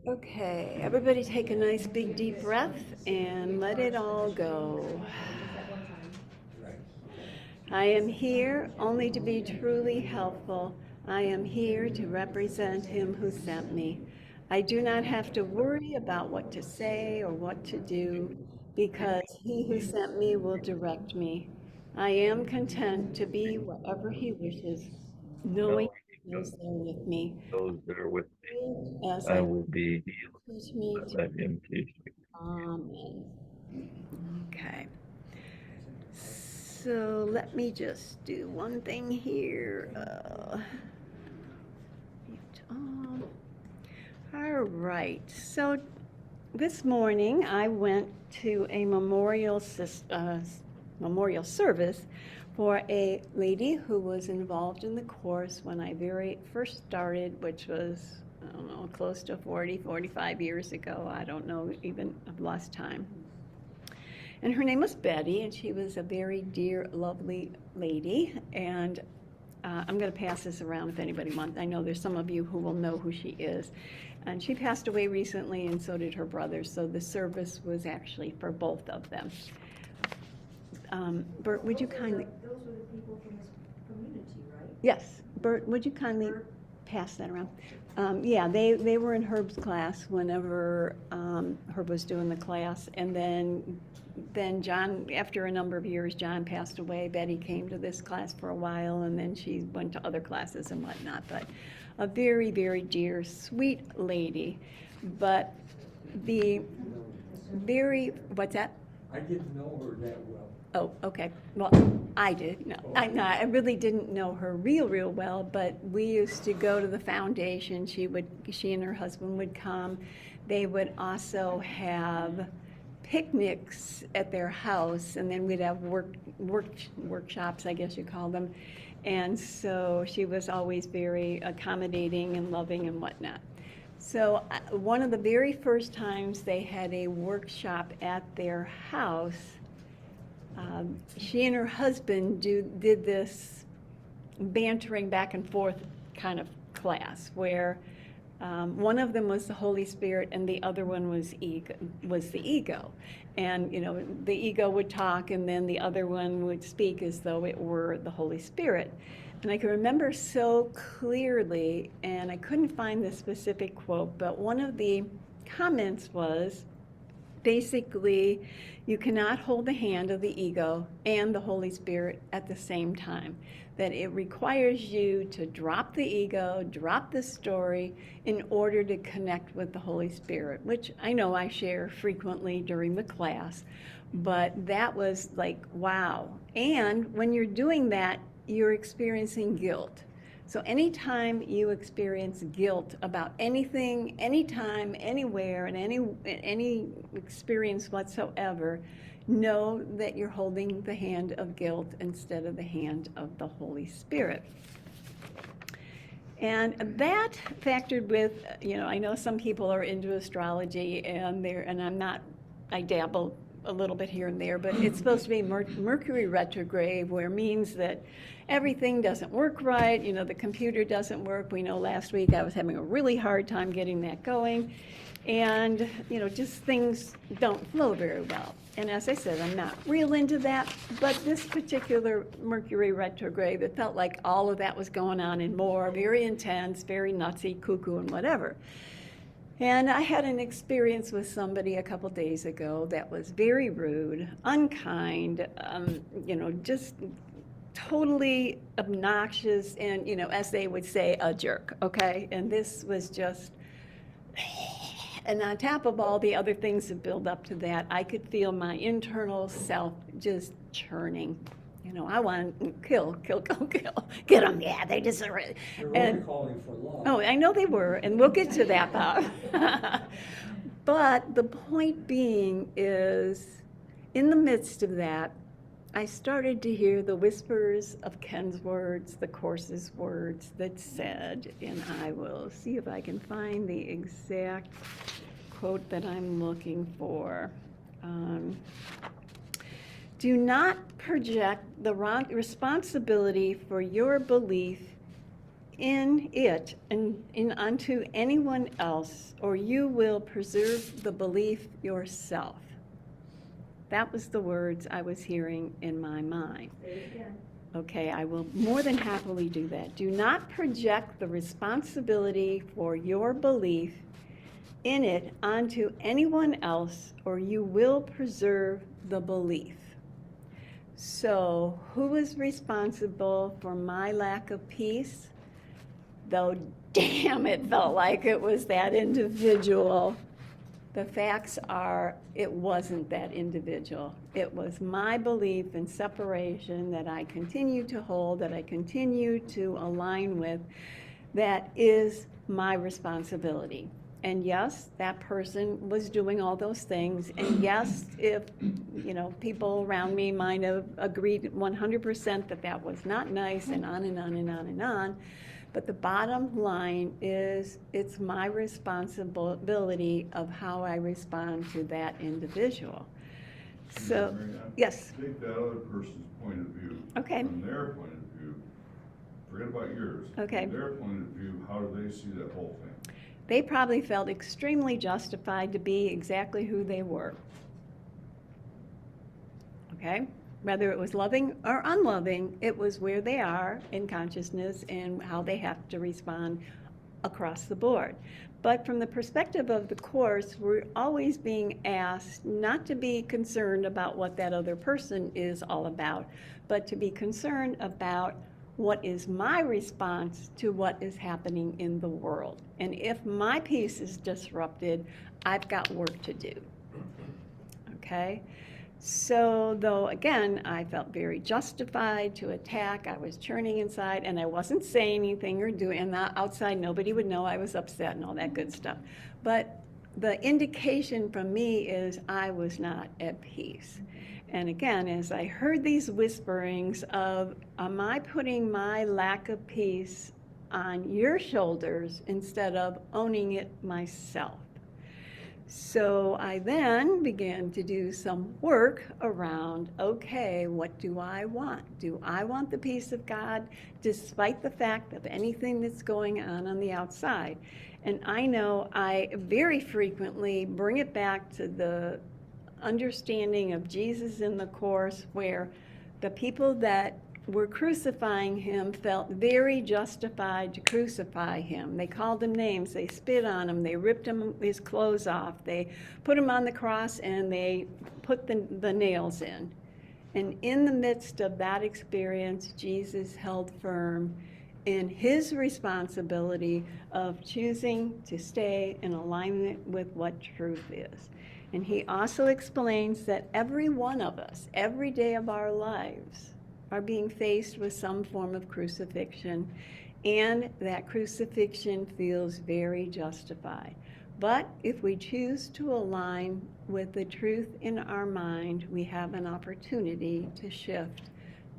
Okay, everybody take a nice big deep breath and let it all go. I am here only to be truly helpful. I am here to represent him who sent me. I do not have to worry about what to say or what to do because he who sent me will direct me. I am content to be whatever he wishes, knowing Knowing he goes there with me. those that are with As me, I I will be healed. teach me to. Let him teach me. Amen. Okay. So let me just do one thing here. Um, all right. So this morning I went to a memorial service for a lady who was involved in the course when I very first started, which was, I don't know, close to 40, 45 years ago. I don't know, even I've lost time. And her name was Betty, and she was a very dear, lovely lady. And I'm going to pass this around if anybody wants. I know there's some of you who will know who she is. And she passed away recently, and so did her brother. So the service was actually for both of them. Bert, would you kindly? Those were the people from this community, right? Yes, Bert, would you kindly pass that around? Yeah, they were in Herb's class whenever Herb was doing the class, and then John, after a number of years, John passed away. Betty came to this class for a while, and then she went to other classes and whatnot. But a very, very dear, sweet lady. But the very, what's that? I didn't know her that well. Oh, okay. Well, I did. No, I really didn't know her real well, but we used to go to the foundation. She and her husband would come. They would also have picnics at their house, and then we'd have workshops, I guess you call them. And so she was always very accommodating and loving and whatnot. So one of the very first times they had a workshop at their house, she and her husband did this bantering back and forth kind of class where one of them was the Holy Spirit and the other one was the ego. And the ego would talk and then the other one would speak as though it were the Holy Spirit. And I can remember so clearly, and I couldn't find the specific quote, but one of the comments was, basically, you cannot hold the hand of the ego and the Holy Spirit at the same time. That it requires you to drop the ego, drop the story in order to connect with the Holy Spirit, which I know I share frequently during the class. But that was like, wow. And when you're doing that, you're experiencing guilt. So anytime you experience guilt about anything, anytime, anywhere, and any experience whatsoever, know that you're holding the hand of guilt instead of the hand of the Holy Spirit. And that factored with, I know some people are into astrology and I'm not, I dabble a little bit here and there, but it's supposed to be Mercury retrograde, where means that everything doesn't work right. The computer doesn't work. We know last week I was having a really hard time getting that going. And, just things don't flow very well. And as I said, I'm not real into that, but this particular Mercury retrograde, it felt like all of that was going on and more, very intense, very nutsy, cuckoo, and whatever. And I had an experience with somebody a couple days ago that was very rude, unkind, just totally obnoxious and, as they would say, a jerk, okay? And this was just, and on top of all the other things that build up to that, I could feel my internal self just churning. I want to kill, get them, yeah, they deserve it. They're really calling for love. Oh, I know they were, and we'll get to that, Bob. But the point being is, in the midst of that, I started to hear the whispers of Ken's words, the Course's words that said, and I will see if I can find the exact quote that I'm looking for. Do not project the responsibility for your belief in it and in unto anyone else, or you will preserve the belief yourself. That was the words I was hearing in my mind. Say it again. Okay, I will more than happily do that. Do not project the responsibility for your belief in it onto anyone else, or you will preserve the belief. So, who is responsible for my lack of peace? Though, damn, it felt like it was that individual. The facts are, it wasn't that individual. It was my belief in separation that I continue to hold, that I continue to align with, that is my responsibility. And yes, that person was doing all those things. And yes, if, people around me might have agreed 100% that that was not nice, and on and on and on and on. But the bottom line is, it's my responsibility of how I respond to that individual. So, Mary Ann, yes, take that other person's point of view. Okay. From their point of view, forget about yours. Okay. From their point of view, how do they see that whole thing? they probably felt extremely justified to be exactly who they were. Okay? Whether it was loving or unloving, it was where they are in consciousness and how they have to respond across the board. But from the perspective of the Course, we're always being asked not to be concerned about what that other person is all about, but to be concerned about what is my response to what is happening in the world. And if my peace is disrupted, I've got work to do. Okay? So, though, again, I felt very justified to attack. I was churning inside, and I wasn't saying anything or doing, and outside nobody would know I was upset and all that good stuff. But the indication from me is I was not at peace. And again, as I heard these whisperings of, am I putting my lack of peace on your shoulders instead of owning it myself? So I then began to do some work around, okay, what do I want? Do I want the peace of God despite the fact of anything that's going on the outside? And I know I very frequently bring it back to the understanding of Jesus in the Course, where the people that were crucifying him felt very justified to crucify him. They called him names, they spit on him, they ripped his clothes off, they put him on the cross, and they put the nails in. And in the midst of that experience, Jesus held firm in his responsibility of choosing to stay in alignment with what truth is. And he also explains that every one of us, every day of our lives, are being faced with some form of crucifixion, and that crucifixion feels very justified. But if we choose to align with the truth in our mind, we have an opportunity to shift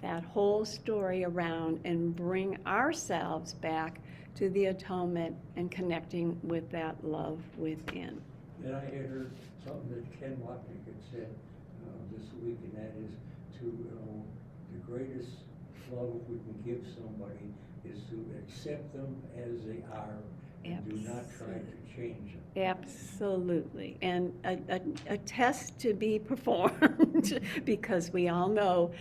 that whole story around and bring ourselves back to the atonement and connecting with that love within. Then I had heard something that Ken Wapnick had said this week, and that is the greatest love we can give somebody is to accept them as they are and do not try to change them. Absolutely. And a test to be performed because we all know,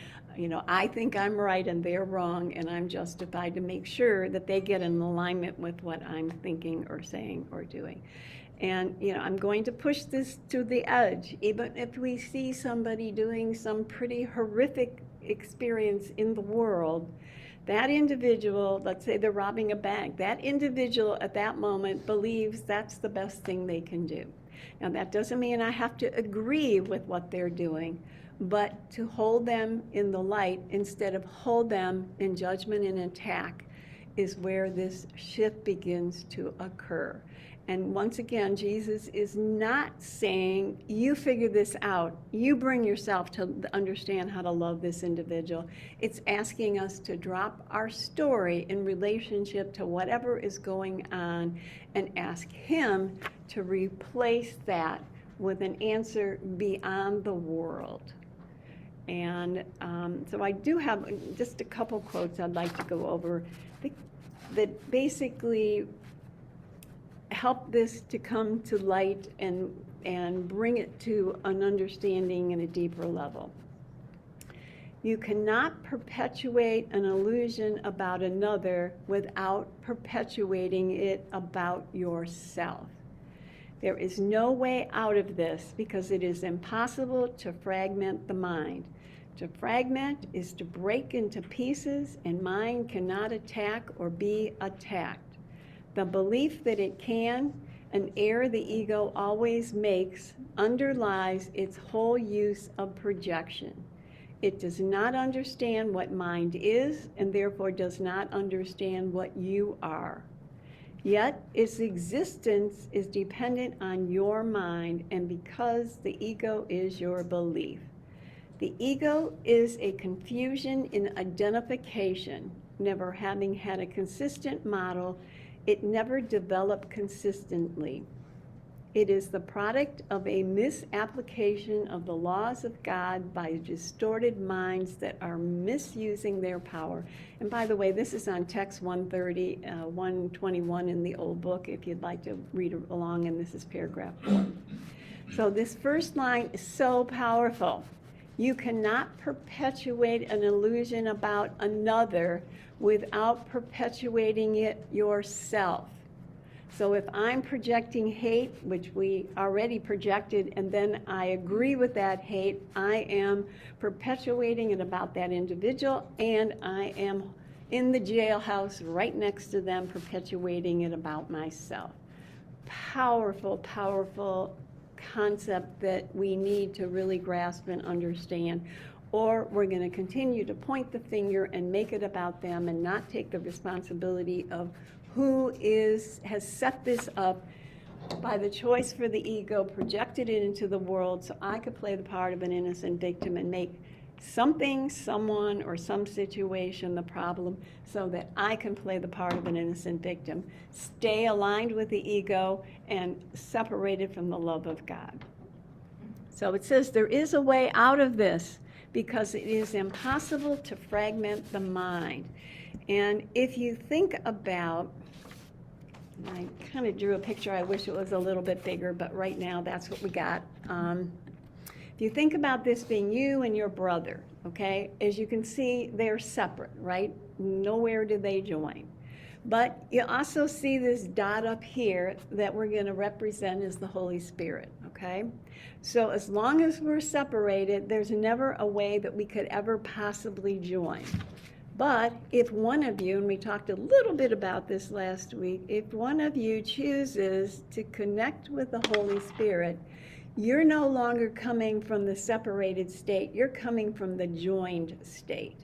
I think I'm right and they're wrong, and I'm justified to make sure that they get in alignment with what I'm thinking or saying or doing. And, I'm going to push this to the edge. Even if we see somebody doing some pretty horrific experience in the world, that individual, let's say they're robbing a bank, that individual at that moment believes that's the best thing they can do. Now, that doesn't mean I have to agree with what they're doing, but to hold them in the light instead of hold them in judgment and attack is where this shift begins to occur. And once again, Jesus is not saying, you figure this out, you bring yourself to understand how to love this individual. It's asking us to drop our story in relationship to whatever is going on and ask him to replace that with an answer beyond the world. And so I do have just a couple quotes I'd like to go over. that basically help this to come to light and bring it to an understanding in a deeper level. You cannot perpetuate an illusion about another without perpetuating it about yourself. There is no way out of this because it is impossible to fragment the mind. To fragment is to break into pieces, and mind cannot attack or be attacked. The belief that it can, an error the ego always makes, underlies its whole use of projection. It does not understand what mind is, and therefore does not understand what you are. Yet its existence is dependent on your mind, and because the ego is your belief. The ego is a confusion in identification. Never having had a consistent model, it never developed consistently. It is the product of a misapplication of the laws of God by distorted minds that are misusing their power. And by the way, this is on text 130, 121 in the old book, if you'd like to read along, and this is paragraph 4. So this first line is so powerful. You cannot perpetuate an illusion about another without perpetuating it yourself. So if I'm projecting hate, which we already projected, and then I agree with that hate, I am perpetuating it about that individual, and I am in the jailhouse right next to them, perpetuating it about myself. Powerful, powerful concept that we need to really grasp and understand, or we're going to continue to point the finger and make it about them and not take the responsibility of who has set this up by the choice for the ego, projected it into the world so I could play the part of an innocent victim and make something, someone, or some situation the problem so that I can play the part of an innocent victim, stay aligned with the ego, and separated from the love of God. So it says there is a way out of this because it is impossible to fragment the mind. And if you think about, I kind of drew a picture, I wish it was a little bit bigger, but right now that's what we got. If you think about this being you and your brother, okay, as you can see, they're separate, right? Nowhere do they join. But you also see this dot up here that we're going to represent as the Holy Spirit, okay? So as long as we're separated, there's never a way that we could ever possibly join. But if one of you, and we talked a little bit about this last week, if one of you chooses to connect with the Holy Spirit, you're no longer coming from the separated state, you're coming from the joined state.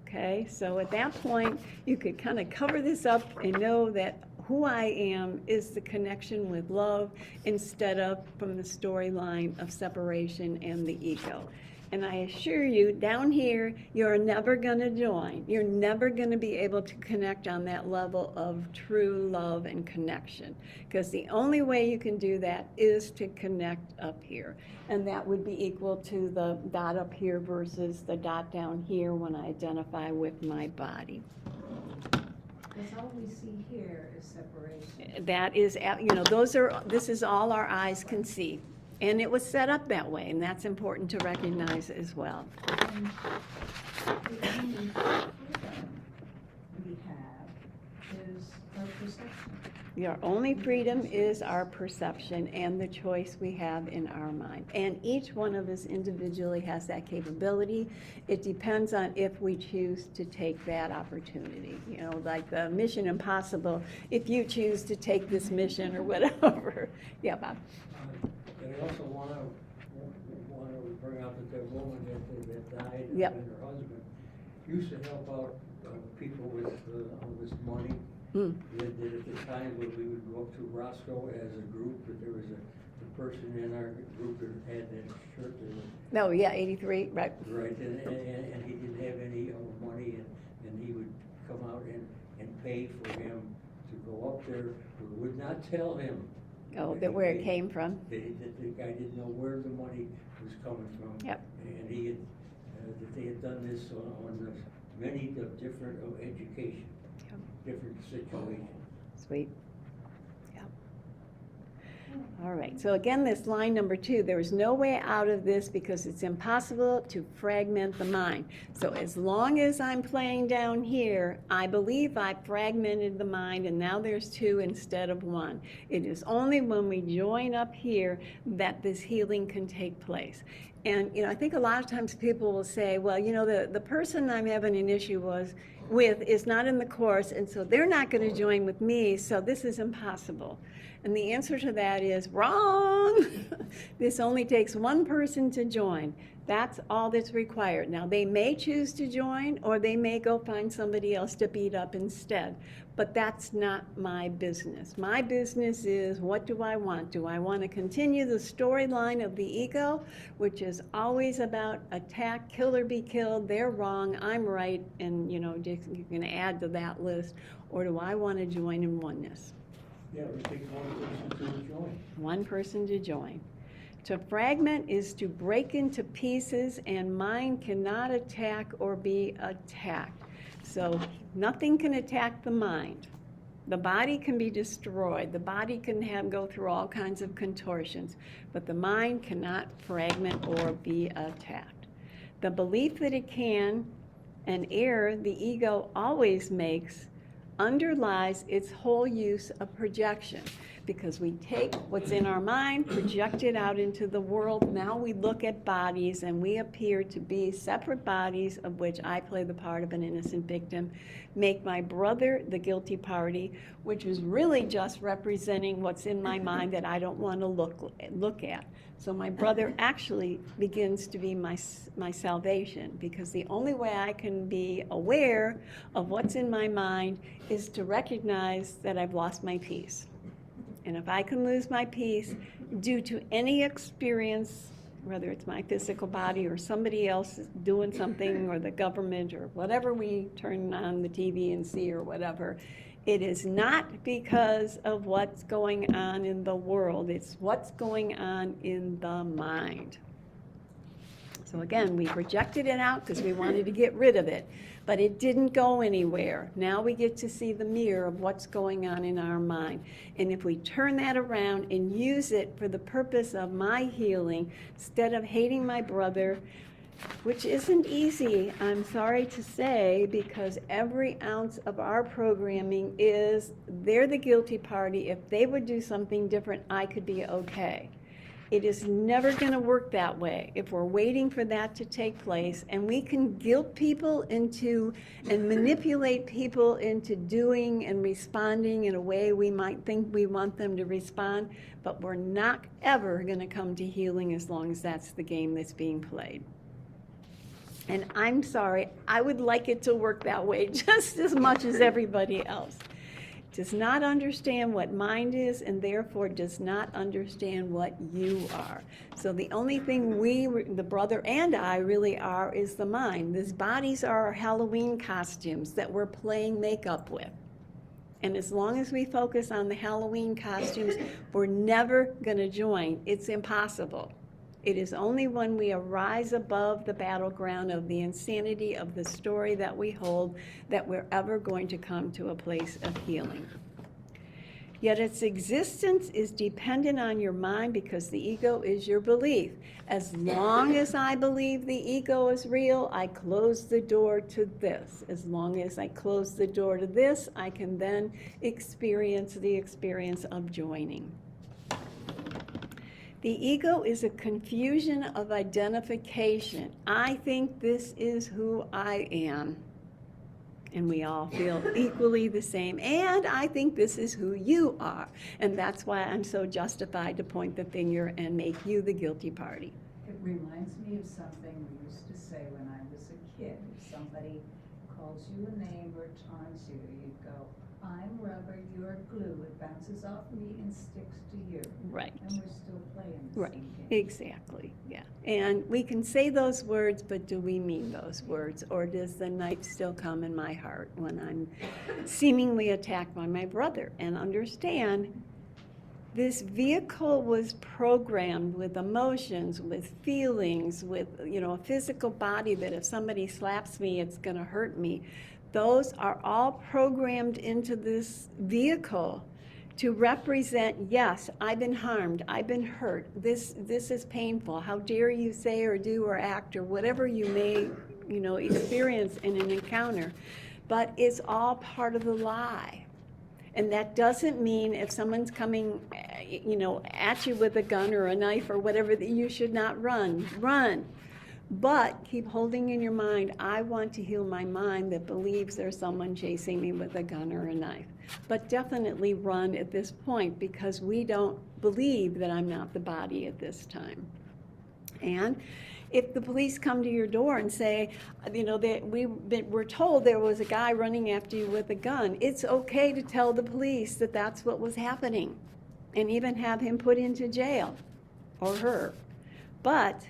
Okay, so at that point, you could kind of cover this up and know that who I am is the connection with love instead of from the storyline of separation and the ego. And I assure you, down here, you're never going to join. You're never going to be able to connect on that level of true love and connection. Because the only way you can do that is to connect up here. And that would be equal to the dot up here versus the dot down here when I identify with my body. Because all we see here is separation. That is, this is all our eyes can see. And it was set up that way, and that's important to recognize as well. And the only freedom we have is our perception. Your only freedom is our perception and the choice we have in our mind. And each one of us individually has that capability. It depends on if we choose to take that opportunity. You know, like the Mission Impossible, if you choose to take this mission or whatever. Yeah, Bob. And I also want to bring out that woman that died Yep. and her husband used to help out people with all this money. Mm. That at the time when we would go up to Roscoe as a group, that there was the person in our group that had that shirt that was No, yeah, 83, right. right, and he didn't have any money, and he would come out and pay for him to go up there. We would not tell him. Oh, that where it came from. That the guy didn't know where the money was coming from. Yep. And he had, that they had done this on many different education. Yep. different situation. Sweet. Yeah. All right, so again, this line number 2, there is no way out of this because it's impossible to fragment the mind. So as long as I'm playing down here, I believe I fragmented the mind and now there's 2 instead of 1. It is only when we join up here that this healing can take place. And, I think a lot of times people will say, well, the person I'm having an issue with is not in the course, and so they're not going to join with me, so this is impossible. And the answer to that is wrong. This only takes one person to join. That's all that's required. Now, they may choose to join, or they may go find somebody else to beat up instead. But that's not my business. My business is, what do I want? Do I want to continue the storyline of the ego, which is always about attack, kill or be killed, they're wrong, I'm right, and you're going to add to that list, or do I want to join in oneness? Yeah, it takes one person to join. One person to join. To fragment is to break into pieces, and mind cannot attack or be attacked. So nothing can attack the mind. The body can be destroyed. The body can go through all kinds of contortions, but the mind cannot fragment or be attacked. The belief that it can, an error the ego always makes, underlies its whole use of projection, because we take what's in our mind, project it out into the world. Now we look at bodies and we appear to be separate bodies, of which I play the part of an innocent victim, make my brother the guilty party, which is really just representing what's in my mind that I don't want to look at. So my brother actually begins to be my salvation, because the only way I can be aware of what's in my mind is to recognize that I've lost my peace. And if I can lose my peace due to any experience, whether it's my physical body or somebody else doing something, or the government, or whatever we turn on the TV and see, or whatever, it is not because of what's going on in the world. It's what's going on in the mind. So again, we projected it out because we wanted to get rid of it, but it didn't go anywhere. Now we get to see the mirror of what's going on in our mind. And if we turn that around and use it for the purpose of my healing, instead of hating my brother, which isn't easy, I'm sorry to say, because every ounce of our programming is, they're the guilty party. If they would do something different, I could be okay. It is never going to work that way if we're waiting for that to take place, and we can guilt people into and manipulate people into doing and responding in a way we might think we want them to respond, but we're not ever going to come to healing as long as that's the game that's being played. And I'm sorry, I would like it to work that way just as much as everybody else. Does not understand what mind is, and therefore does not understand what you are. So the only thing the brother and I really are, is the mind. These bodies are our Halloween costumes that we're playing makeup with. And as long as we focus on the Halloween costumes, we're never going to join. It's impossible. It is only when we arise above the battleground of the insanity of the story that we hold that we're ever going to come to a place of healing. Yet its existence is dependent on your mind, because the ego is your belief. As long as I believe the ego is real, I close the door to this. As long as I close the door to this, I can then experience the experience of joining. The ego is a confusion of identification. I think this is who I am. And we all feel equally the same. And I think this is who you are. And that's why I'm so justified to point the finger and make you the guilty party. It reminds me of something we used to say when I was a kid. If somebody calls you a name or taunts you, you go, I'm rubber, you're glue. It bounces off me and sticks to you. Right. And we're still playing the Right, same game. exactly, yeah. And we can say those words, but do we mean those words? Or does the knife still come in my heart when I'm seemingly attacked by my brother? And understand, this vehicle was programmed with emotions, with feelings, with, a physical body that if somebody slaps me, it's going to hurt me. Those are all programmed into this vehicle to represent, yes, I've been harmed, I've been hurt, this is painful, how dare you say or do or act or whatever you may, experience in an encounter. But it's all part of the lie. And that doesn't mean if someone's coming, at you with a gun or a knife or whatever, that you should not run. Run. But keep holding in your mind, I want to heal my mind that believes there's someone chasing me with a gun or a knife. But definitely run at this point, because we don't believe that I'm not the body at this time. And if the police come to your door and say, that we're told there was a guy running after you with a gun, it's okay to tell the police that that's what was happening, and even have him put into jail, or her. But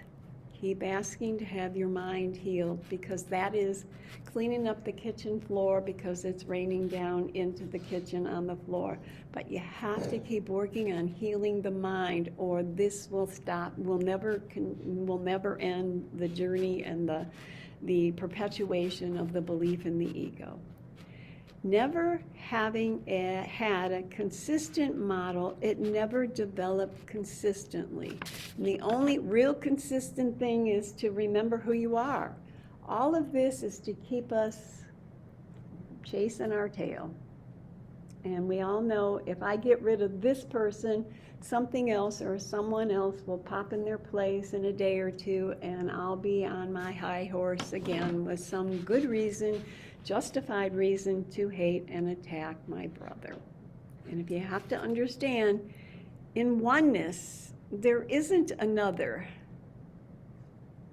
keep asking to have your mind healed, because that is cleaning up the kitchen floor because it's raining down into the kitchen on the floor. But you have to keep working on healing the mind, or this will stop, will never end the journey and the perpetuation of the belief in the ego. Never having had a consistent model, it never developed consistently. And the only real consistent thing is to remember who you are. All of this is to keep us chasing our tail. And we all know if I get rid of this person, something else or someone else will pop in their place in a day or two, and I'll be on my high horse again with some good reason, justified reason to hate and attack my brother. And if you have to understand, in oneness, there isn't another,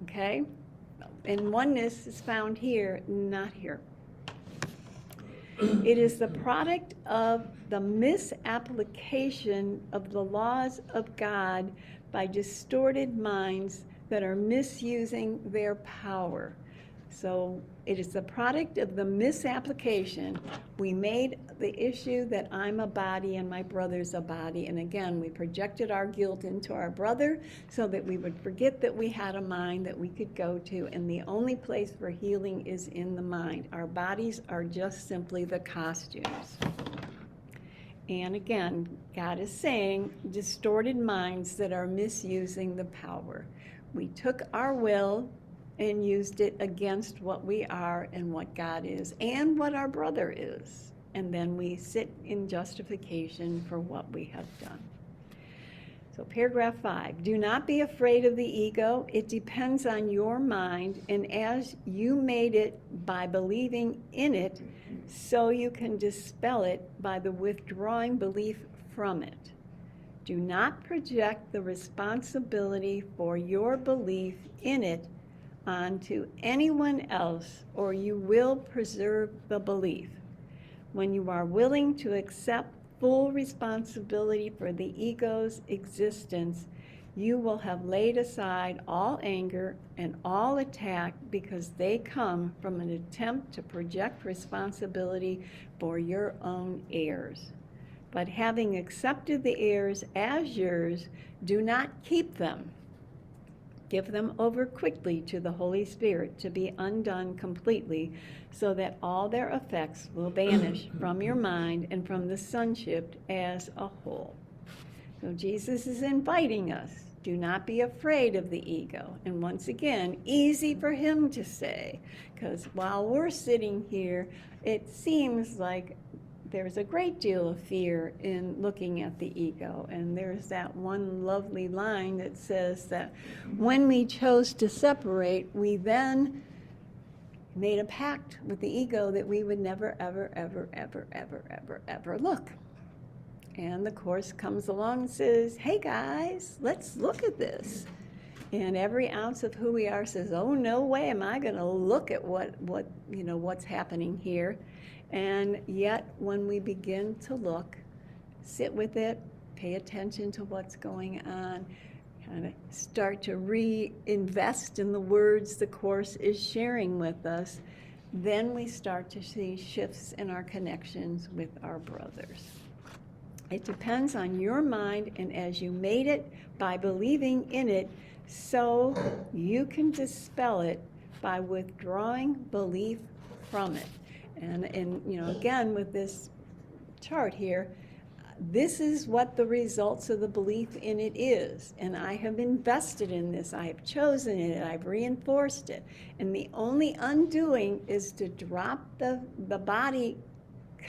okay? And oneness is found here, not here. It is the product of the misapplication of the laws of God by distorted minds that are misusing their power. So it is the product of the misapplication. We made the issue that I'm a body and my brother's a body. And again, we projected our guilt into our brother so that we would forget that we had a mind that we could go to. And the only place for healing is in the mind. Our bodies are just simply the costumes. And again, God is saying distorted minds that are misusing the power. We took our will and used it against what we are and what God is and what our brother is. And then we sit in justification for what we have done. So paragraph 5, do not be afraid of the ego. It depends on your mind, and as you made it by believing in it, so you can dispel it by the withdrawing belief from it. Do not project the responsibility for your belief in it onto anyone else, or you will preserve the belief. When you are willing to accept full responsibility for the ego's existence, you will have laid aside all anger and all attack, because they come from an attempt to project responsibility for your own errors. But having accepted the errors as yours, do not keep them. Give them over quickly to the Holy Spirit to be undone completely, so that all their effects will vanish from your mind and from the sonship as a whole. So Jesus is inviting us, do not be afraid of the ego. And once again, easy for him to say, because while we're sitting here, it seems like there's a great deal of fear in looking at the ego. And there's that one lovely line that says that when we chose to separate, we then made a pact with the ego that we would never, ever, ever, ever, ever, ever, ever look. And the Course comes along and says, hey guys, let's look at this. And every ounce of who we are says, oh, no way am I going to look at what's happening here. And yet, when we begin to look, sit with it, pay attention to what's going on, kind of start to reinvest in the words the Course is sharing with us, then we start to see shifts in our connections with our brothers. It depends on your mind, and as you made it by believing in it, so you can dispel it by withdrawing belief from it. And you know, again, with this chart here, this is what the results of the belief in it is. And I have invested in this. I have chosen it. I've reinforced it. And the only undoing is to drop the body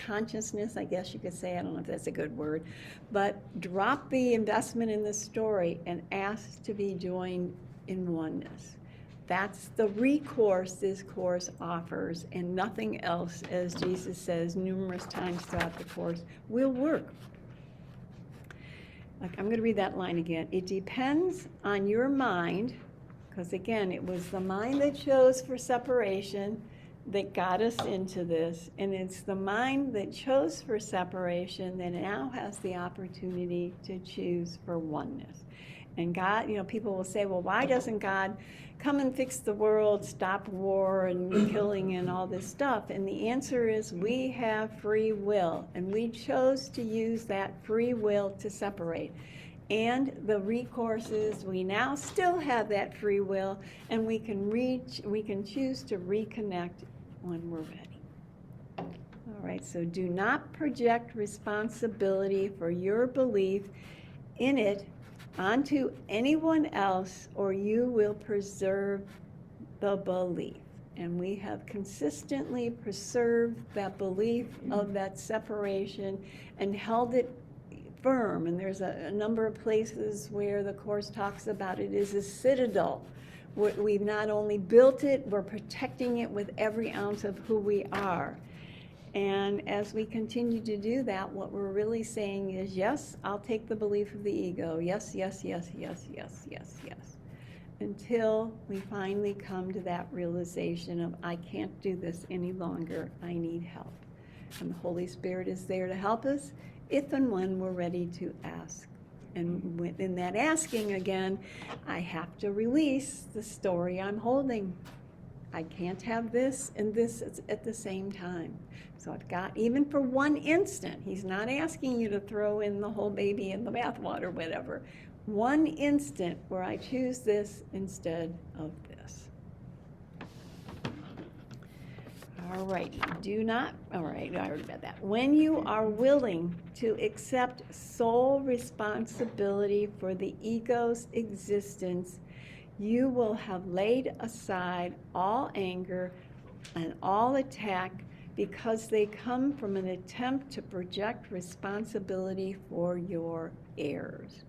consciousness, I guess you could say. I don't know if that's a good word. But drop the investment in the story and ask to be joined in oneness. That's the recourse this course offers, and nothing else, as Jesus says numerous times throughout the course, will work. Like, I'm going to read that line again. It depends on your mind, because again, it was the mind that chose for separation that got us into this, and it's the mind that chose for separation that now has the opportunity to choose for oneness. And God, you know, people will say, well, why doesn't God come and fix the world, stop war and killing and all this stuff? And the answer is we have free will, and we chose to use that free will to separate. And the recourse is we now still have that free will, and we can choose to reconnect when we're ready. All right, so do not project responsibility for your belief in it onto anyone else, or you will preserve the belief. And we have consistently preserved that belief of that separation and held it firm. And there's a number of places where the Course talks about it as a citadel. We've not only built it, we're protecting it with every ounce of who we are. And as we continue to do that, what we're really saying is, yes, I'll take the belief of the ego. Yes, yes, yes, yes, yes, yes, yes. Until we finally come to that realization of, I can't do this any longer. I need help. And the Holy Spirit is there to help us if and when we're ready to ask. And within that asking, again, I have to release the story I'm holding. I can't have this and this at the same time. So I've got, even for one instant, he's not asking you to throw in the whole baby in the bathwater, whatever. One instant where I choose this instead of this. All righty, I already read that. When you are willing to accept sole responsibility for the ego's existence, you will have laid aside all anger and all attack, because they come from an attempt to project responsibility for your errors.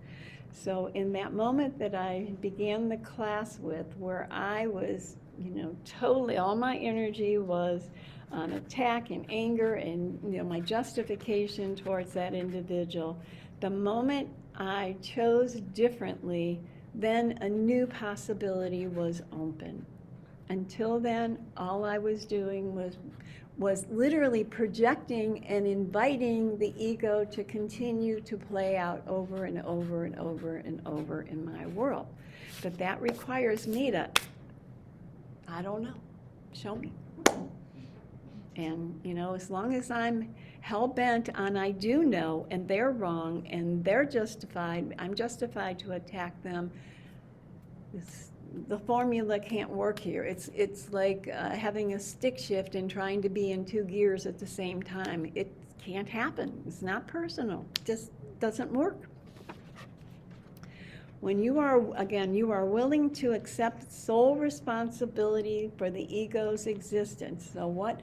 So in that moment that I began the class with, where I was, totally, all my energy was on attack and anger and, my justification towards that individual, the moment I chose differently, then a new possibility was open. Until then, all I was doing was literally projecting and inviting the ego to continue to play out over and over and over and over in my world. But that requires me to, I don't know, show me. And, as long as I'm hell-bent on I do know and they're wrong and they're justified, I'm justified to attack them, the formula can't work here. It's like having a stick shift and trying to be in two gears at the same time. It can't happen. It's not personal. It just doesn't work. When you are willing to accept sole responsibility for the ego's existence. So what?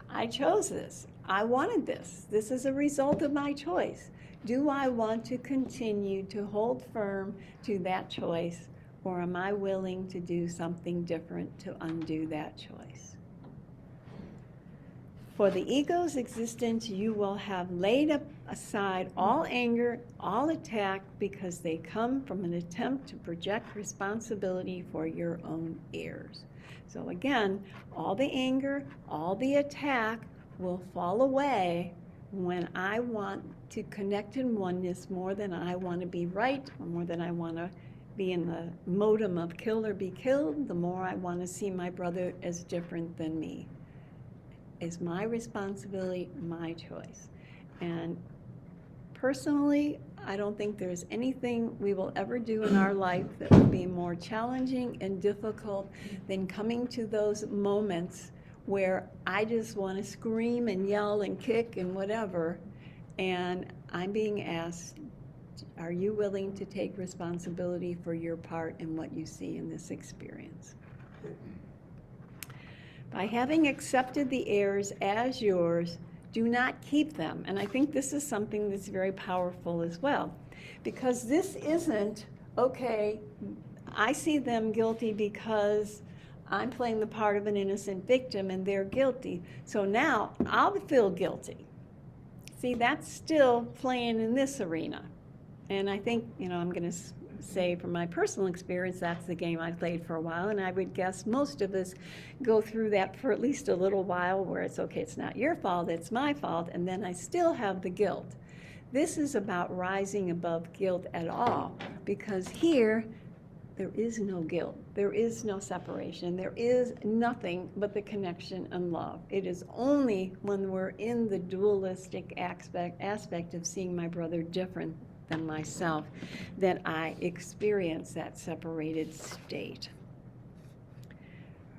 I chose this. I wanted this. This is a result of my choice. Do I want to continue to hold firm to that choice? Or am I willing to do something different to undo that choice? For the ego's existence, you will have laid aside all anger, all attack, because they come from an attempt to project responsibility for your own errors. So again, all the anger, all the attack will fall away when I want to connect in oneness more than I want to be right, or more than I want to be in the modem of kill or be killed, the more I want to see my brother as different than me. It's my responsibility, my choice. And personally, I don't think there's anything we will ever do in our life that will be more challenging and difficult than coming to those moments where I just want to scream and yell and kick and whatever, and I'm being asked, are you willing to take responsibility for your part in what you see in this experience? By having accepted the errors as yours, do not keep them. And I think this is something that's very powerful as well, because this isn't, okay, I see them guilty because I'm playing the part of an innocent victim and they're guilty, so now I'll feel guilty. See, that's still playing in this arena. And I think, I'm going to say from my personal experience, that's the game I played for a while, and I would guess most of us go through that for at least a little while, where it's, okay, it's not your fault, it's my fault, and then I still have the guilt. This is about rising above guilt at all, because here, there is no guilt, there is no separation, there is nothing but the connection and love. It is only when we're in the dualistic aspect of seeing my brother different than myself that I experience that separated state.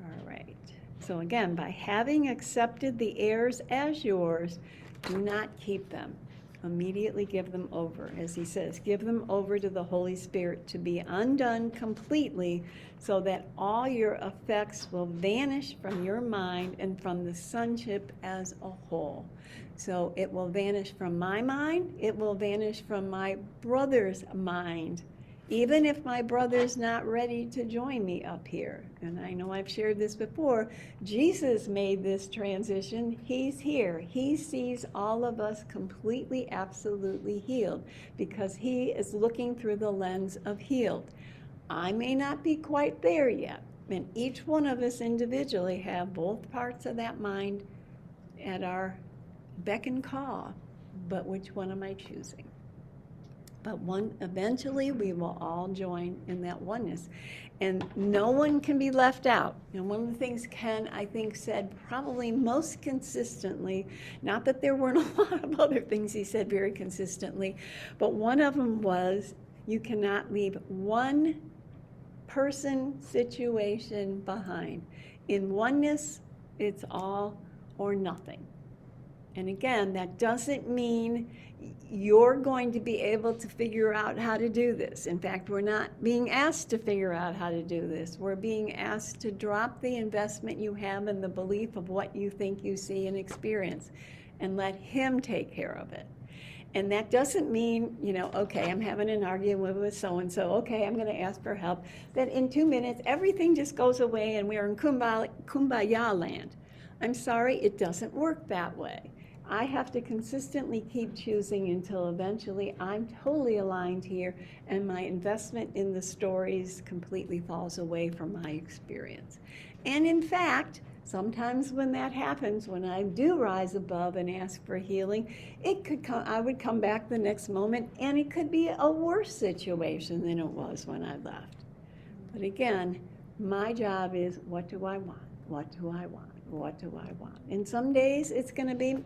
All right. So again, by having accepted the errors as yours, do not keep them. Immediately give them over. As he says, give them over to the Holy Spirit to be undone completely, so that all your effects will vanish from your mind and from the sonship as a whole. So it will vanish from my mind, it will vanish from my brother's mind, even if my brother's not ready to join me up here. And I know I've shared this before. Jesus made this transition. He's here. He sees all of us completely, absolutely healed, because he is looking through the lens of healed. I may not be quite there yet, and each one of us individually have both parts of that mind at our beck and call, but which one am I choosing? But eventually we will all join in that oneness, and no one can be left out. And one of the things Ken, I think, said probably most consistently, not that there weren't a lot of other things he said very consistently, but one of them was, you cannot leave one person, situation behind. In oneness, it's all or nothing. And again, that doesn't mean you're going to be able to figure out how to do this. In fact, we're not being asked to figure out how to do this. We're being asked to drop the investment you have in the belief of what you think you see and experience, and let him take care of it. And that doesn't mean, okay, I'm having an argument with so-and-so, okay, I'm going to ask for help, that in 2 minutes everything just goes away and we're in kumbaya land. I'm sorry, it doesn't work that way. I have to consistently keep choosing until eventually I'm totally aligned here and my investment in the stories completely falls away from my experience. And in fact, sometimes when that happens, when I do rise above and ask for healing, I would come back the next moment and it could be a worse situation than it was when I left. But again, my job is, what do I want? What do I want? What do I want? And some days it's going to be,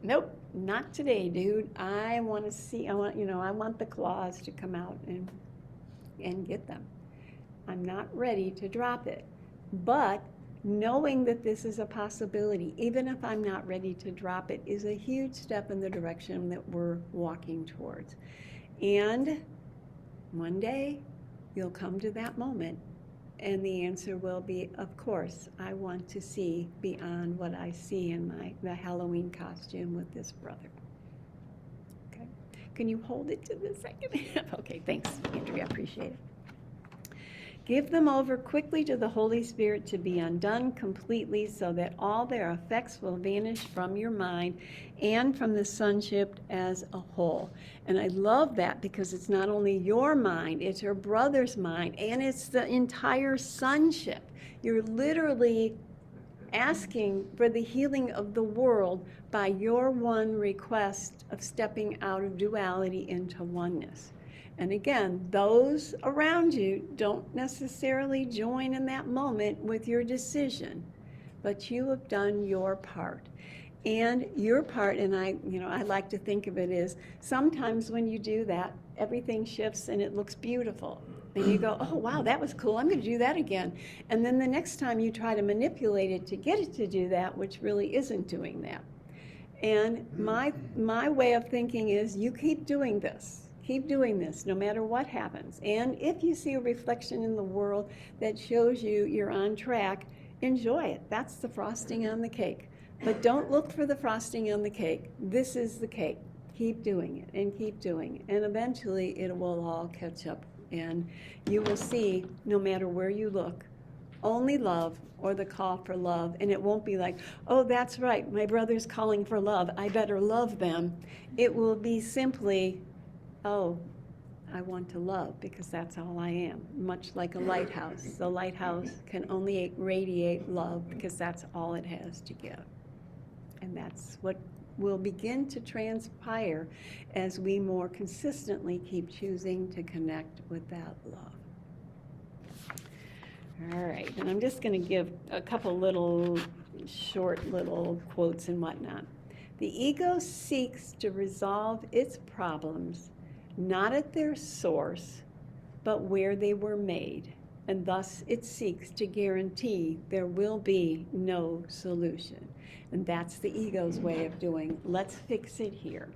nope, not today, dude. I want to see, I want the claws to come out and get them. I'm not ready to drop it. But knowing that this is a possibility, even if I'm not ready to drop it, is a huge step in the direction that we're walking towards. And one day, you'll come to that moment, and the answer will be, of course, I want to see beyond what I see in the Halloween costume with this brother. Okay? Can you hold it to the second? Okay, thanks, Andrea, I appreciate it. Give them over quickly to the Holy Spirit to be undone completely, so that all their effects will vanish from your mind and from the sonship as a whole. And I love that, because it's not only your mind, it's your brother's mind, and it's the entire sonship. You're literally asking for the healing of the world by your one request of stepping out of duality into oneness. And again, those around you don't necessarily join in that moment with your decision, but you have done your part. And your part, and I like to think of it as, sometimes when you do that, everything shifts and it looks beautiful. And you go, oh, wow, that was cool. I'm going to do that again. And then the next time you try to manipulate it to get it to do that, which really isn't doing that. And my way of thinking is you keep doing this. Keep doing this no matter what happens. And if you see a reflection in the world that shows you you're on track, enjoy it. That's the frosting on the cake. But don't look for the frosting on the cake. This is the cake. Keep doing it and keep doing it. And eventually it will all catch up. And you will see, no matter where you look, only love or the call for love. And it won't be like, oh, that's right, my brother's calling for love, I better love them. It will be simply, oh, I want to love because that's all I am. Much like a lighthouse. The lighthouse can only radiate love because that's all it has to give. And that's what will begin to transpire as we more consistently keep choosing to connect with that love. All right, and I'm just going to give a couple little short little quotes and whatnot. The ego seeks to resolve its problems not at their source, but where they were made, and thus it seeks to guarantee there will be no solution. And that's the ego's way of doing, let's fix it here.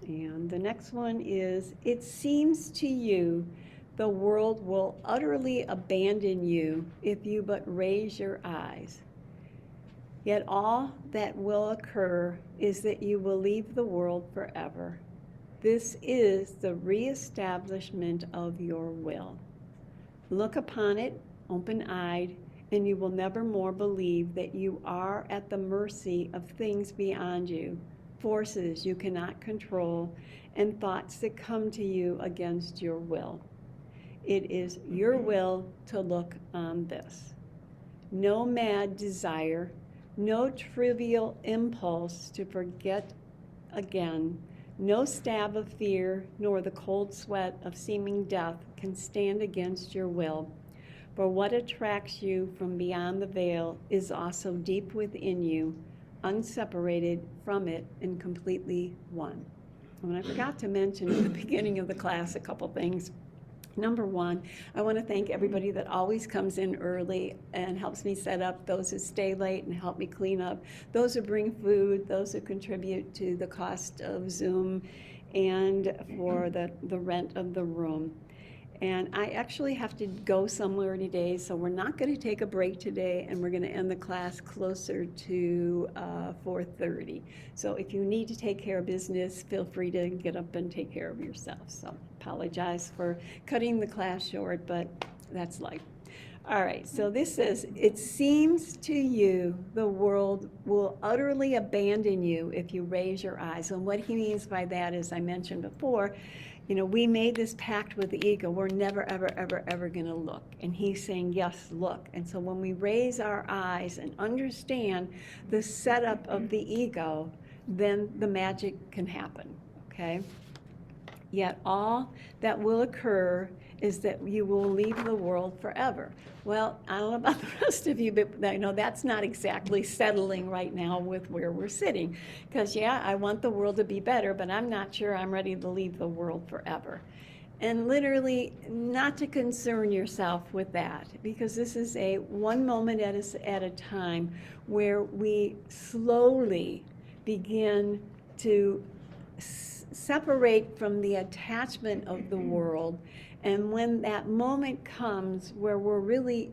And the next one is, it seems to you the world will utterly abandon you if you but raise your eyes. Yet all that will occur is that you will leave the world forever. This is the reestablishment of your will. Look upon it open-eyed, and you will never more believe that you are at the mercy of things beyond you, forces you cannot control, and thoughts that come to you against your will. It is your will to look on this. No mad desire, no trivial impulse to forget again, no stab of fear, nor the cold sweat of seeming death can stand against your will. For what attracts you from beyond the veil is also deep within you, unseparated from it and completely one. And I forgot to mention at the beginning of the class a couple things. Number one, I want to thank everybody that always comes in early and helps me set up, those who stay late and help me clean up, those who bring food, those who contribute to the cost of Zoom and for the rent of the room. And I actually have to go somewhere today, so we're not going to take a break today, and we're going to end the class closer to 4:30. So if you need to take care of business, feel free to get up and take care of yourself. So apologize for cutting the class short, but that's life. All right, so this says, it seems to you the world will utterly abandon you if you raise your eyes. And what he means by that, as I mentioned before, you know, we made this pact with the ego. We're never, ever, ever, ever going to look. And he's saying, yes, look. And so when we raise our eyes and understand the setup of the ego, then the magic can happen, okay? Yet all that will occur is that you will leave the world forever. Well, I don't know about the rest of you, but I know that's not exactly settling right now with where we're sitting. Because, yeah, I want the world to be better, but I'm not sure I'm ready to leave the world forever. And literally, not to concern yourself with that, because this is a one moment at a time where we slowly begin to separate from the attachment of the world. And when that moment comes where we're really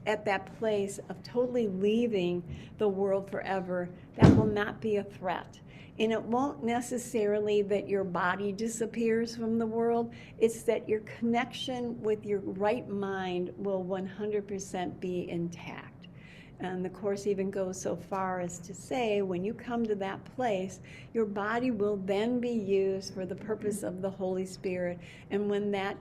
at that place of totally leaving the world forever, that will not be a threat. And it won't necessarily that your body disappears from the world. It's that your connection with your right mind will 100% be intact. And the Course even goes so far as to say, when you come to that place, your body will then be used for the purpose of the Holy Spirit. And when that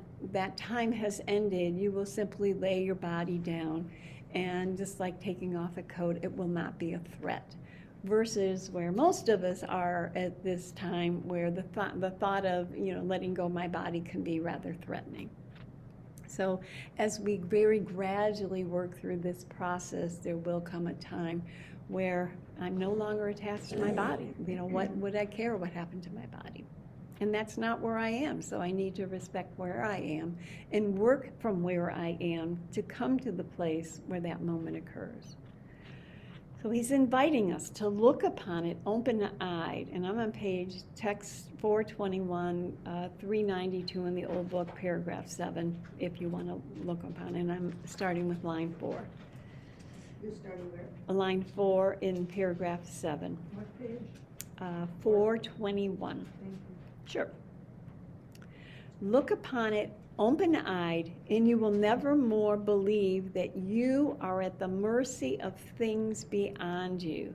time has ended, you will simply lay your body down. And just like taking off a coat, it will not be a threat. Versus where most of us are at this time, where the thought of, you know, letting go of my body can be rather threatening. So as we very gradually work through this process, there will come a time where I'm no longer attached to my body. You know, what would I care what happened to my body? And that's not where I am, so I need to respect where I am and work from where I am to come to the place where that moment occurs. So he's inviting us to look upon it open-eyed. And I'm on page text 421, 392 in the old book, paragraph 7, if you want to look upon it. And I'm starting with line 4. You're starting where? Line 4 in paragraph 7. What page? 421. Thank you. Sure. Look upon it open-eyed, and you will never more believe that you are at the mercy of things beyond you,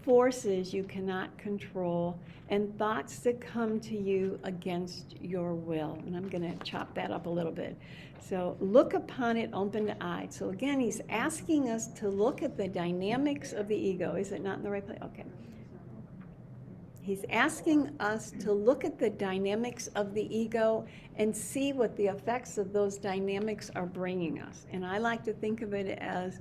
forces you cannot control, and thoughts that come to you against your will. And I'm going to chop that up a little bit. So look upon it open-eyed. So again, he's asking us to look at the dynamics of the ego. Is it not in the right place? Okay. He's asking us to look at the dynamics of the ego and see what the effects of those dynamics are bringing us. And I like to think of it as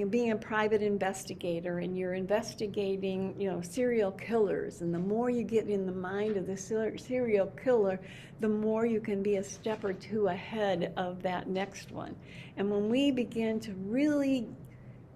being a private investigator, and you're investigating, serial killers. And the more you get in the mind of the serial killer, the more you can be a step or two ahead of that next one. And when we begin to really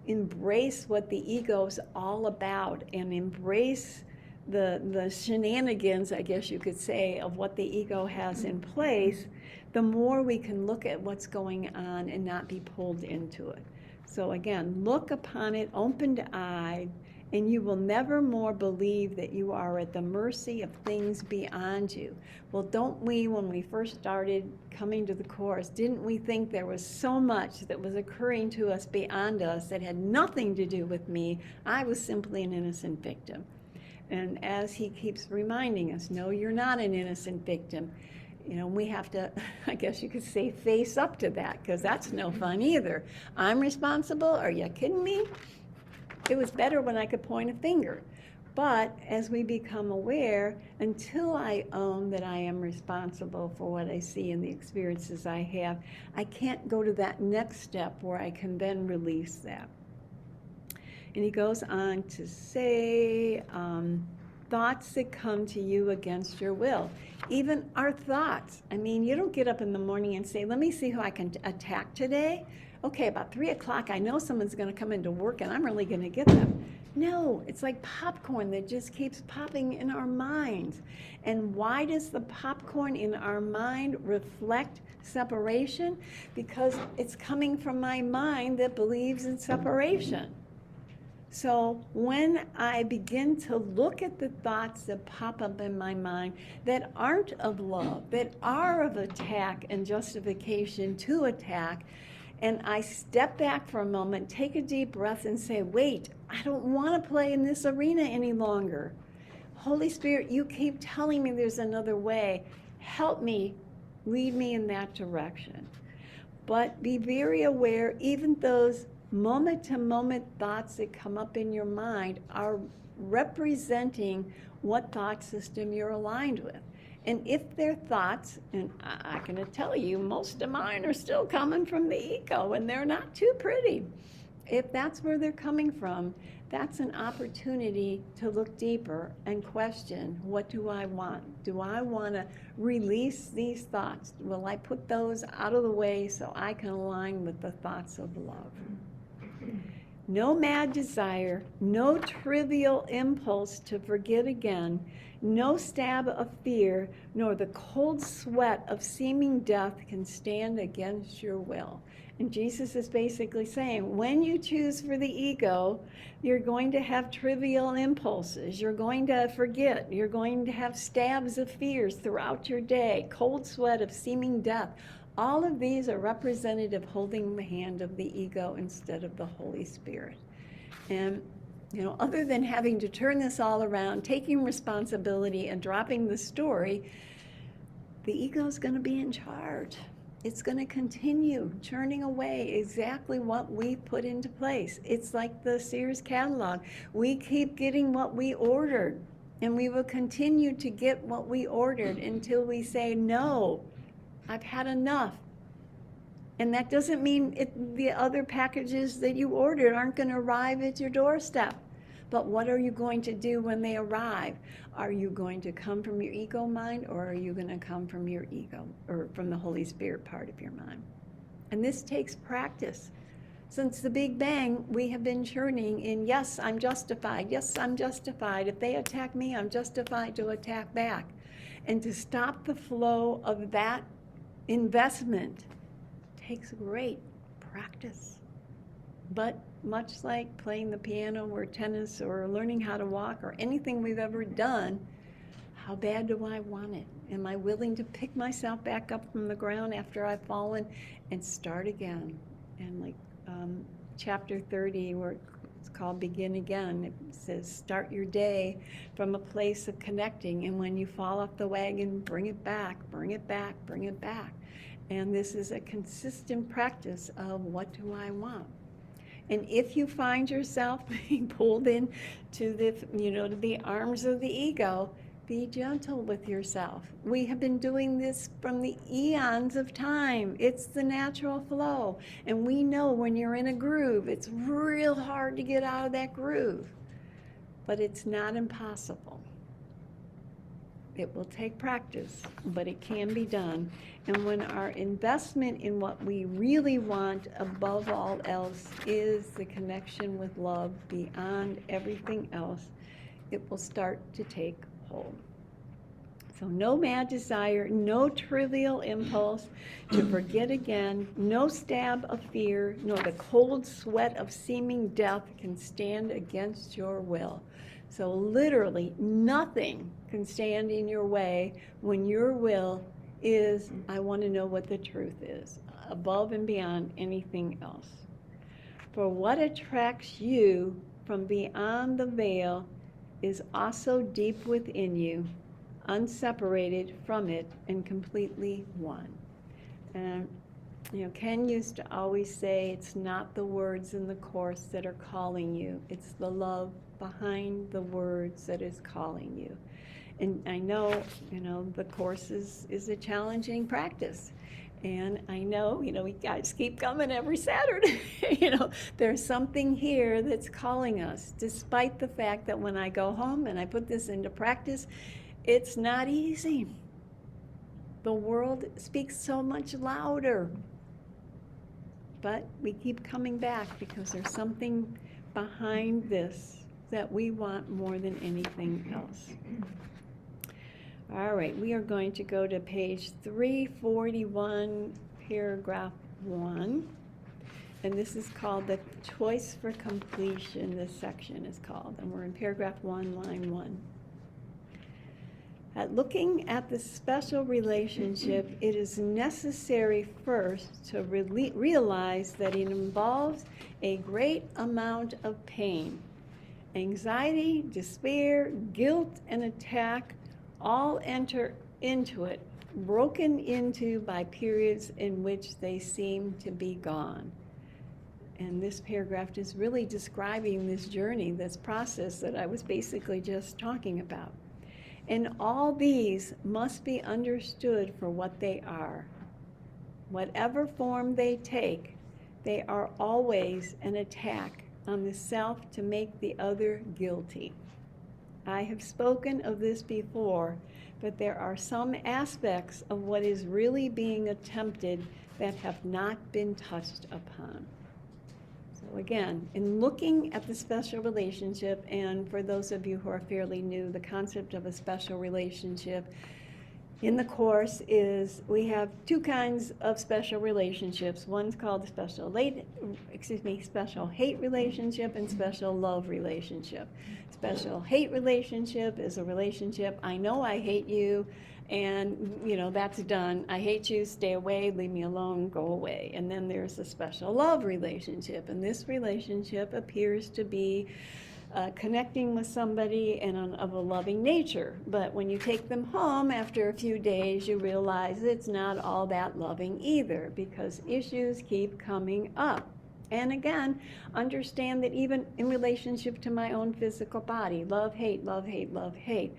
embrace what the ego's all about and embrace the shenanigans, I guess you could say, of what the ego has in place, the more we can look at what's going on and not be pulled into it. So again, look upon it open-eyed, and you will never more believe that you are at the mercy of things beyond you. Well, don't we, when we first started coming to the Course, didn't we think there was so much that was occurring to us beyond us that had nothing to do with me? I was simply an innocent victim. And as he keeps reminding us, no, you're not an innocent victim. We have to, I guess you could say, face up to that, because that's no fun either. I'm responsible? Are you kidding me? It was better when I could point a finger. But as we become aware, until I own that I am responsible for what I see and the experiences I have, I can't go to that next step where I can then release that. And he goes on to say, thoughts that come to you against your will. Even our thoughts. I mean, you don't get up in the morning and say, let me see who I can attack today. Okay, about 3 o'clock, I know someone's going to come into work and I'm really going to get them. No, it's like popcorn that just keeps popping in our minds. And why does the popcorn in our mind reflect separation? Because it's coming from my mind that believes in separation. So when I begin to look at the thoughts that pop up in my mind that aren't of love, that are of attack and justification to attack, and I step back for a moment, take a deep breath and say, wait, I don't want to play in this arena any longer. Holy Spirit, you keep telling me there's another way. Help me, lead me in that direction. But be very aware, even those moment-to-moment thoughts that come up in your mind are representing what thought system you're aligned with. And if they're thoughts, and I can tell you, most of mine are still coming from the ego, and they're not too pretty. If that's where they're coming from, that's an opportunity to look deeper and question, what do I want? Do I want to release these thoughts? Will I put those out of the way so I can align with the thoughts of love? No mad desire, no trivial impulse to forget again, no stab of fear, nor the cold sweat of seeming death can stand against your will. And Jesus is basically saying, when you choose for the ego, you're going to have trivial impulses. You're going to forget. You're going to have stabs of fears throughout your day, cold sweat of seeming death. All of these are representative holding the hand of the ego instead of the Holy Spirit. And, other than having to turn this all around, taking responsibility and dropping the story, the ego is going to be in charge. It's going to continue churning away exactly what we put into place. It's like the Sears catalog. We keep getting what we ordered, and we will continue to get what we ordered until we say, no, I've had enough. And that doesn't mean the other packages that you ordered aren't going to arrive at your doorstep. But what are you going to do when they arrive? Are you going to come from your ego mind, or are you going to come from your ego, or from the Holy Spirit part of your mind? And this takes practice. Since the Big Bang, we have been churning in, yes, I'm justified. Yes, I'm justified. If they attack me, I'm justified to attack back. And to stop the flow of that investment takes great practice. But much like playing the piano or tennis or learning how to walk or anything we've ever done, how bad do I want it? Am I willing to pick myself back up from the ground after I've fallen and start again? And like chapter 30, where it's called Begin Again, it says start your day from a place of connecting, and when you fall off the wagon, bring it back, bring it back, bring it back. And this is a consistent practice of what do I want? And if you find yourself being pulled in to the arms of the ego, be gentle with yourself. We have been doing this from the eons of time. It's the natural flow. And we know when you're in a groove, it's real hard to get out of that groove. But it's not impossible. It will take practice, but it can be done. And when our investment in what we really want above all else is the connection with love beyond everything else, it will start to take hold. So no mad desire, no trivial impulse to forget again, no stab of fear, nor the cold sweat of seeming death can stand against your will. So literally nothing can stand in your way when your will is, I want to know what the truth is, above and beyond anything else. For what attracts you from beyond the veil is also deep within you, unseparated from it and completely one. And Ken used to always say, it's not the words in the Course that are calling you, it's the love behind the words that is calling you. And I know, the Course is a challenging practice. And I know, you guys keep coming every Saturday. There's something here that's calling us, despite the fact that when I go home and I put this into practice, it's not easy. The world speaks so much louder. But we keep coming back because there's something behind this that we want more than anything else. All right, we are going to go to page 341, paragraph 1. And this is called the choice for completion, this section is called. And we're in paragraph 1, line 1. Looking at the special relationship, it is necessary first to realize that it involves a great amount of pain. Anxiety, despair, guilt, and attack all enter into it, broken into by periods in which they seem to be gone. And this paragraph is really describing this journey, this process that I was basically just talking about. And all these must be understood for what they are. Whatever form they take, they are always an attack on the self to make the other guilty. I have spoken of this before, but there are some aspects of what is really being attempted that have not been touched upon. So again, in looking at the special relationship, and for those of you who are fairly new, the concept of a special relationship in the Course is we have two kinds of special relationships. One's called special hate relationship and special love relationship. Special hate relationship is a relationship, I know I hate you, and that's done. I hate you, stay away, leave me alone, go away. And then there's a special love relationship, and this relationship appears to be connecting with somebody and of a loving nature. But when you take them home after a few days, you realize it's not all that loving either, because issues keep coming up. And again, understand that even in relationship to my own physical body, love, hate, love, hate, love, hate.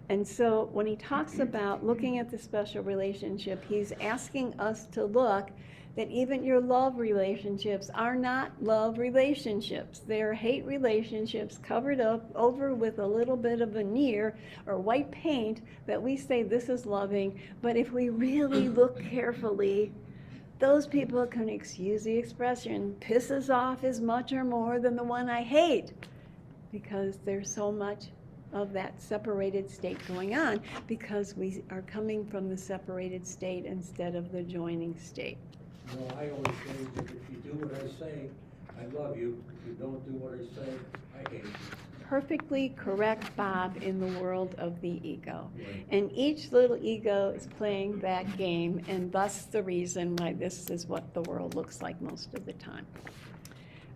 And so when he talks about looking at the special relationship, he's asking us to look that even your love relationships are not love relationships. They're hate relationships covered up over with a little bit of veneer or white paint that we say this is loving, but if we really look carefully, those people can, excuse the expression, pisses off as much or more than the one I hate, because there's so much of that separated state going on because we are coming from the separated state instead of the joining state. No, I always say that if you do what I say, I love you. If you don't do what I say, I hate you. Perfectly correct, Bob, in the world of the ego. Right. And each little ego is playing that game, and thus the reason why this is what the world looks like most of the time.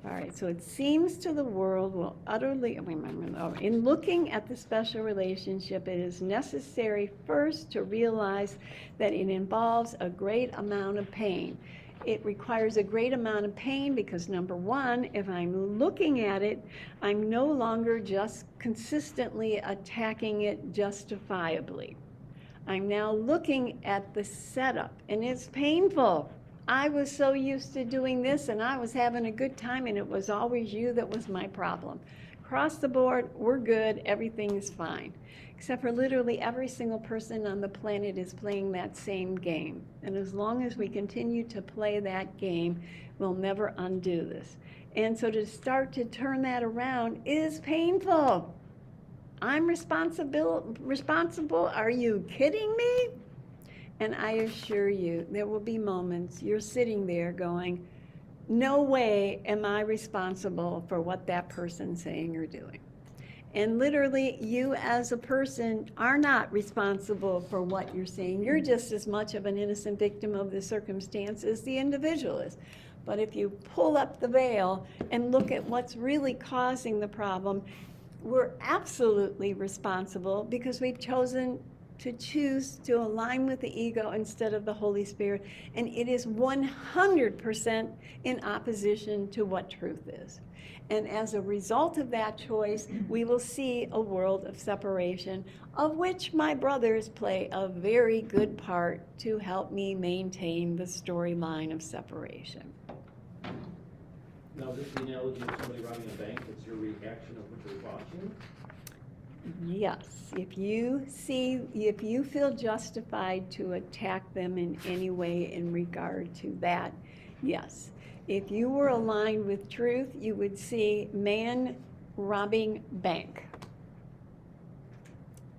All right, so it seems to the world will utterly, remember, in looking at the special relationship, it is necessary first to realize that it involves a great amount of pain. It requires a great amount of pain because, number one, if I'm looking at it, I'm no longer just consistently attacking it justifiably. I'm now looking at the setup, and it's painful. I was so used to doing this, and I was having a good time, and it was always you that was my problem. Across the board, we're good, everything is fine. Except for literally every single person on the planet is playing that same game. And as long as we continue to play that game, we'll never undo this. And so to start to turn that around is painful. I'm responsible? Are you kidding me? And I assure you, there will be moments you're sitting there going, no way am I responsible for what that person's saying or doing. And literally, you as a person are not responsible for what you're saying. You're just as much of an innocent victim of the circumstance as the individual is. But if you pull up the veil and look at what's really causing the problem, we're absolutely responsible because we've chosen to align with the ego instead of the Holy Spirit. And it is 100% in opposition to what truth is. And as a result of that choice, we will see a world of separation, of which my brothers play a very good part to help me maintain the storyline of separation. Now, this is the analogy of somebody robbing a bank. It's your reaction of what you're watching. Yes, if you feel justified to attack them in any way in regard to that, yes. If you were aligned with truth, you would see man robbing bank.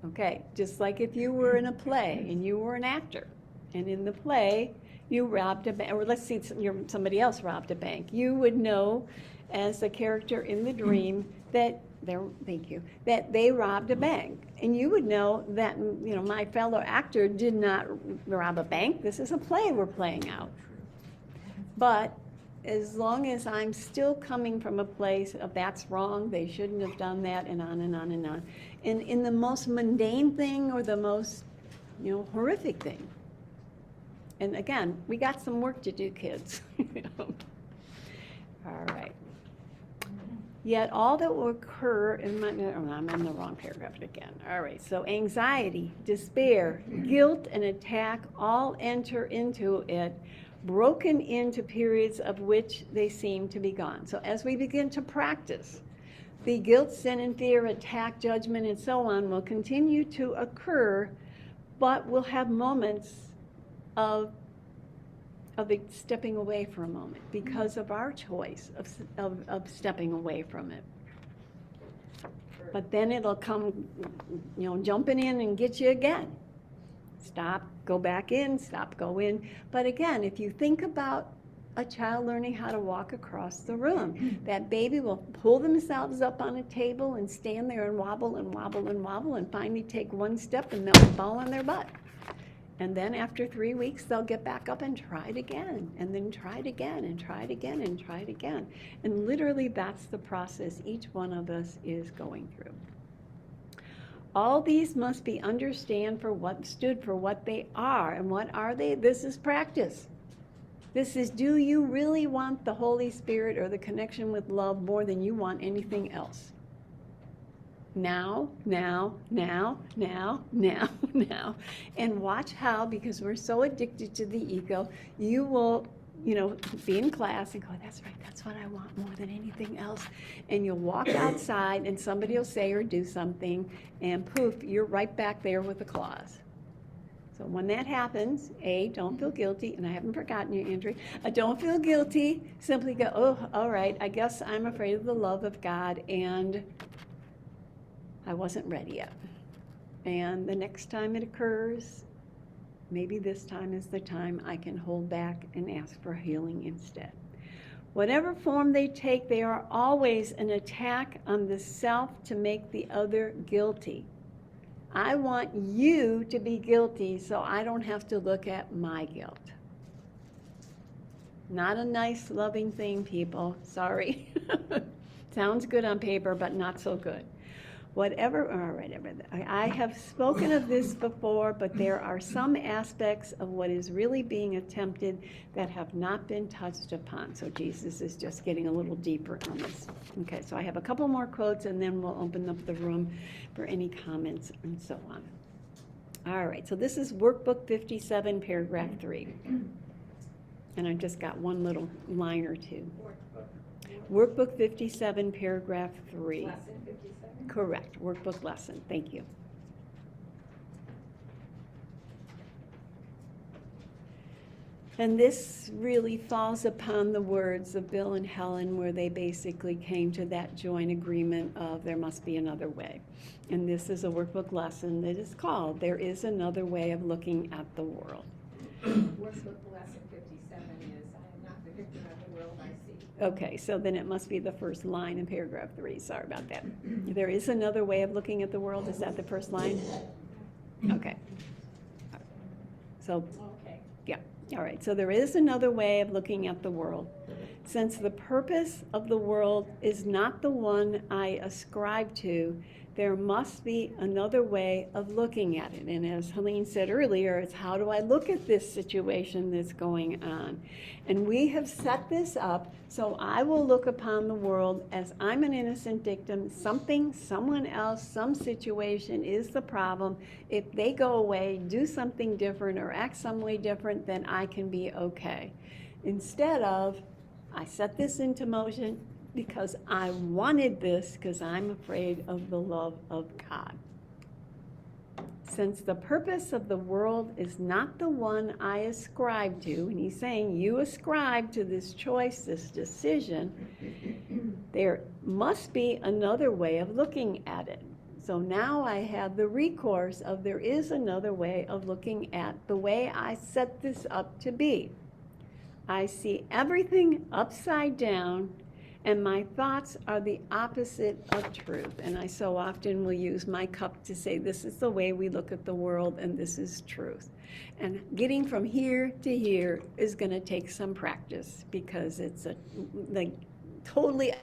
Okay, just like if you were in a play and you were an actor, and in the play you robbed a bank, or let's see, somebody else robbed a bank, you would know as the character in the dream that that they robbed a bank. And you would know that, my fellow actor did not rob a bank. This is a play we're playing out. But as long as I'm still coming from a place of that's wrong, they shouldn't have done that, and on and on and on. And in the most mundane thing or the most, horrific thing. And again, we got some work to do, kids. All right. Yet all that will occur I'm in the wrong paragraph again. All right, so anxiety, despair, guilt, and attack all enter into it, broken into periods of which they seem to be gone. So as we begin to practice, the guilt, sin, and fear, attack, judgment, and so on will continue to occur, but we'll have moments of it stepping away for a moment because of our choice of stepping away from it. But then it'll come, jumping in and get you again. Stop, go back in, stop, go in. But again, if you think about a child learning how to walk across the room, that baby will pull themselves up on a table and stand there and wobble and wobble and wobble and finally take one step and they'll fall on their butt. And then after 3 weeks, they'll get back up and try it again, and then try it again, and try it again, and try it again. And literally, that's the process each one of us is going through. All these must be stood for what they are. And what are they? This is practice. This is, do you really want the Holy Spirit or the connection with love more than you want anything else? now, now, now, now, now, now. And watch how, because we're so addicted to the ego, you will, be in class and go, that's right, that's what I want more than anything else. And you'll walk outside and somebody will say or do something, and poof, you're right back there with the claws. So when that happens, don't feel guilty, and I haven't forgotten you, Andrea. Don't feel guilty. Simply go, oh, all right, I guess I'm afraid of the love of God, and I wasn't ready yet. And the next time it occurs, maybe this time is the time I can hold back and ask for healing instead. Whatever form they take, they are always an attack on the self to make the other guilty. I want you to be guilty so I don't have to look at my guilt. Not a nice, loving thing, people. Sorry. Sounds good on paper, but not so good. Whatever, all right, I have spoken of this before, but there are some aspects of what is really being attempted that have not been touched upon. So Jesus is just getting a little deeper on this. Okay, so I have a couple more quotes, and then we'll open up the room for any comments and so on. All right, so this is Workbook 57, paragraph 3. And I've just got one little line or two. Workbook 57, paragraph 3. Lesson 57? Correct, workbook lesson, thank you. And this really falls upon the words of Bill and Helen, where they basically came to that joint agreement of there must be another way. And this is a workbook lesson that is called There is Another Way of Looking at the World. Workbook lesson 57 is, I am not the victim of the world I see. Okay, so then it must be the first line in paragraph 3. Sorry about that. There is another way of looking at the world. Is that the first line? Okay. So, Okay. yeah. All right. So there is another way of looking at the world. Since the purpose of the world is not the one I ascribe to, there must be another way of looking at it. And as Helene said earlier, it's how do I look at this situation that's going on? And we have set this up so I will look upon the world as I'm an innocent victim. Something, someone else, some situation is the problem. If they go away, do something different or act some way different, then I can be okay. Instead of, I set this into motion because I wanted this because I'm afraid of the love of God. Since the purpose of the world is not the one I ascribe to, and he's saying you ascribe to this choice, this decision, there must be another way of looking at it. So now I have the recourse of there is another way of looking at the way I set this up to be. I see everything upside down, and my thoughts are the opposite of truth. And I so often will use my cup to say this is the way we look at the world, and this is truth. And getting from here to here is going to take some practice because it's totally